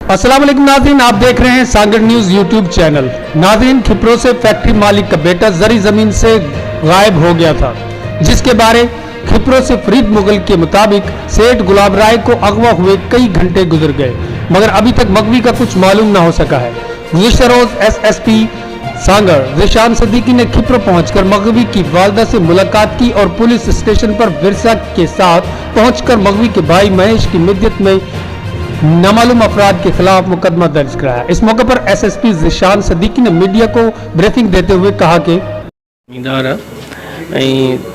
अस्सलाम वालेकुम नाज़रीन, आप देख रहे हैं सांगड़ न्यूज यूट्यूब चैनल। नाज़रीन, खिपरो से फैक्ट्री मालिक का बेटा जरी जमीन से गायब हो गया था, जिसके बारे खिपरो से फरीद मुगल के मुताबिक सेठ गुलाब राय को अगवा हुए कई घंटे गुजर गए, मगर अभी तक मगवी का कुछ मालूम न हो सका है। गुज़िश्ता रोज एसएसपी सांगड़ ज़ीशान सदीकी ने खिपरो पहुंचकर मगवी की वालदा से मुलाकात की और पुलिस स्टेशन पर विरसा के साथ पहुंचकर मगवी के भाई महेश की मिद्यत में नामालूम अफराद के खिलाफ मुकदमा दर्ज कराया। इस मौके पर एसएसपी ज़ीशान सदीकी ने मीडिया को ब्रीफिंग देते हुए कहा कि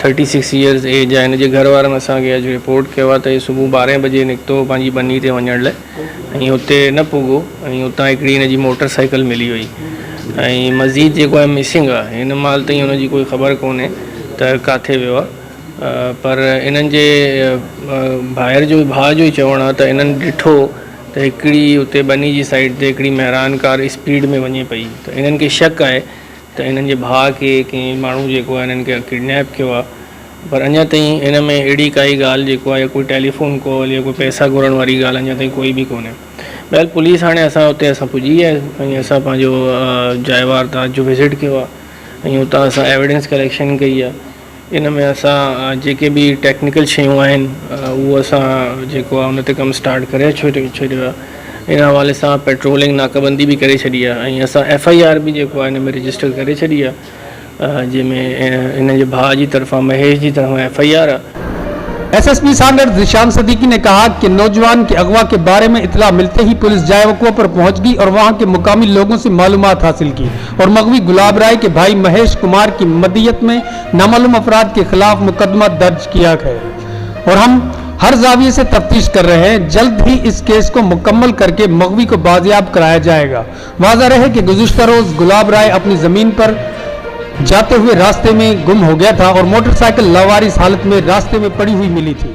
36 इयर्स एज है, हिनजे घर वारनि असांखे अॼु रिपोर्ट कयो आहे त हीउ सुबुह 12 बजे निकितो पंहिंजी बनी ते वञण लाइ, ऐं हुते न पुॻो ऐं हुतां हिकिड़ी हिनजी मोटर साइकिल मिली हुई ऐं मज़ीद जेको आहे मिसिंग आहे। हिन महिल ताईं हुनजी कोई ख़बर कोन्हे त किथे वियो आहे, पर इन्हनि जे भाउ जो ई चवणु आहे त इन्हनि ॾिठो त हिकिड़ी हुते बनी जी साइड ते हिकिड़ी महिरान कार स्पीड में वञे पई, त इन्हनि खे शक आहे त इन्हनि जे भाउ खे कंहिं माण्हू जेको आहे इन्हनि खे किडनैप कयो आहे, पर अञा ताईं इन में अहिड़ी काई ॻाल्हि जेको आहे कोई टेलीफोन कॉल या कोई पैसा घुरण वारी ॻाल्हि अञा ताईं कोई बि कोन्हे। बहल पुलिस हाणे असां पुॼी आहे ऐं असां पंहिंजो जाइवार ताज जो विज़िट कयो आहे ऐं हुतां असां एविडेंस कलेक्शन कई आहे। इन में असां जेके बि टेक्निकल शयूं आहिनि उहो असां जेको आहे उन ते कमु स्टार्ट करे छॾियो आहे। इन हवाले सां पेट्रोलिंग नाकाबंदी भी करे छॾी आहे ऐं असां FIR भी जेको आहे इन में रजिस्टर करे छॾी आहे, जंहिंमें इन जे भाउ जी तरफ़ां महेश जी तरफ़ां FIR आहे। एसएसपी सांगड़ ज़ीशान सदीकी ने कहा कि नौजवान के अगवा के बारे में इतला मिलते ही पुलिस जाए वक़्वा पर पहुंच गई और वहां के मुकामी लोगों से मालूमात हासिल की और मगवी गुलाब राय के भाई महेश कुमार की मदियत में नामालूम अफराद के खिलाफ मुकदमा दर्ज किया है और हम हर जाविये से तफ्तीश कर रहे हैं। जल्द ही इस केस को मुकम्मल करके मगवी को बाजियाब कराया जाएगा। वाज़ा रहे कि गुज़िश्ता रोज गुलाब राय अपनी जमीन पर जाते हुए रास्ते में गुम हो गया था और मोटरसाइकिल लावारिस हालत में रास्ते में पड़ी हुई मिली थी।